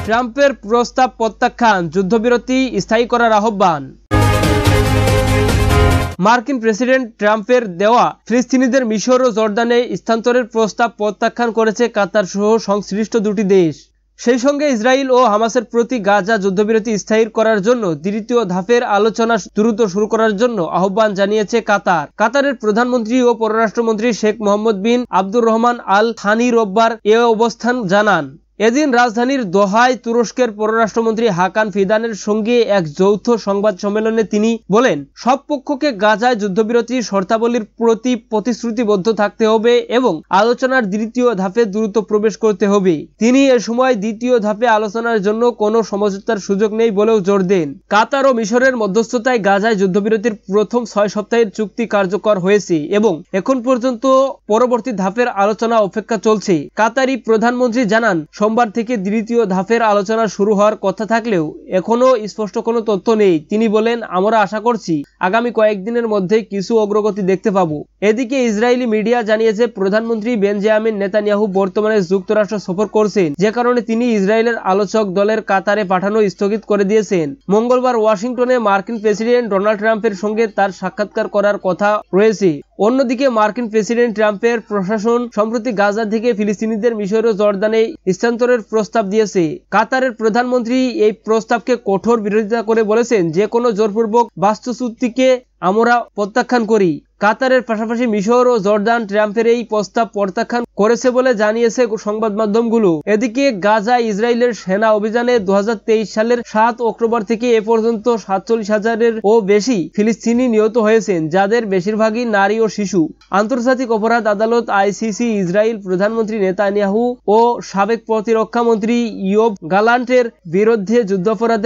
ট্রাম্পের প্রস্তাব প্রত্যাখ্যান, যুদ্ধবিরতি স্থায়ী করার আহ্বান। মার্কিন প্রেসিডেন্ট ট্রাম্পের দেওয়া ফিলিস্তিনিদের মিশর ও জর্দানে স্থানান্তরের প্রস্তাব প্রত্যাখ্যান করেছে কাতার সহ সংশ্লিষ্ট দুটি দেশ। সেই সঙ্গে ইসরায়েল ও হামাসের প্রতি গাজা যুদ্ধবিরতি স্থায়ী করার জন্য দ্বিতীয় ধাপের আলোচনা দ্রুত শুরু করার জন্য আহ্বান জানিয়েছে কাতার। কাতারের প্রধানমন্ত্রী ও পররাষ্ট্রমন্ত্রী শেখ মোহাম্মদ বিন আব্দুর রহমান আল থানি রোববার এ অবস্থান জানান। এদিন রাজধানীর দোহায় তুরস্কের পররাষ্ট্রমন্ত্রী হাকান ফিদানের সঙ্গে এক যৌথ সংবাদ সম্মেলনে তিনি বলেন, সব পক্ষকে গাজায় যুদ্ধবিরতির শর্তাবলীর প্রতি প্রতিশ্রুতিবদ্ধ থাকতে হবে এবং আলোচনার দ্বিতীয় ধাপে দ্রুত প্রবেশ করতে হবে। তিনি এ সময় দ্বিতীয় ধাপে আলোচনার জন্য কোনো সমঝোতার সুযোগ নেই বলেও জোর দেন। কাতার ও মিশরের মধ্যস্থতায় গাজায় যুদ্ধবিরতির প্রথম 6 সপ্তাহের চুক্তি কার্যকর হয়েছে এবং এখন পর্যন্ত পরবর্তী ধাপের আলোচনা অপেক্ষা চলছে। কাতারি প্রধানমন্ত্রী জানান, সোমবার থেকে দ্বিতীয় ধাপের আলোচনা শুরু হওয়ার কথা থাকলেও এখনো স্পষ্ট কোনো তথ্য নেই। তিনি বলেন, আমরা আশা করছি আগামী কয়েকদিনের মধ্যে কিছু অগ্রগতি দেখতে পাবো। এদিকে ইসরায়েলি মিডিয়া জানিয়েছে, প্রধানমন্ত্রী বেঞ্জামিন নেতানিয়াহু বর্তমানে যুক্তরাষ্ট্র সফর করছেন, যে কারণে তিনি ইসরায়েলের আলোচক দলের কাতারে পাঠানো স্থগিত করে দিয়েছেন। মঙ্গলবার ওয়াশিংটনে মার্কিন প্রেসিডেন্ট ডোনাল্ড ট্রাম্পের সঙ্গে তার সাক্ষাৎকার করার কথা রয়েছে। অন্যদিকে মার্কিন প্রেসিডেন্ট ট্রাম্পের প্রশাসন সম্প্রতি গাজা থেকে ফিলিস্তিনিদের মিশর ও জর্দানে স্থানান্তরের প্রস্তাব দিয়েছে। কাতারের প্রধানমন্ত্রী এই প্রস্তাবকে কঠোর বিরোধিতা করে বলেছেন, যে কোনো জোরপূর্বক বাস্তুচ্যুতিকে আমরা প্রত্যাখ্যান করি। কাতারের পাশাপাশি মিশর ও জর্দান ট্রাম্পের এই প্রস্তাব প্রত্যাখ্যান করেছে বলে জানিয়েছে সংবাদ মাধ্যমগুলো। এদিকে গাজায় ইসরায়েলের সেনা অভিযানে 2023 সালের 7 অক্টোবর থেকে এ পর্যন্ত 47,000-এরও বেশি ফিলিস্তিনি নিহত হয়েছেন, যাদের বেশিরভাগই নারী ও শিশু। আন্তর্জাতিক অপরাধ আদালত ICC ইসরায়েল প্রধানমন্ত্রী নেতানিয়াহু ও সাবেক প্রতিরক্ষা মন্ত্রী ইয়োব গালান্টের বিরুদ্ধে যুদ্ধাপরাধের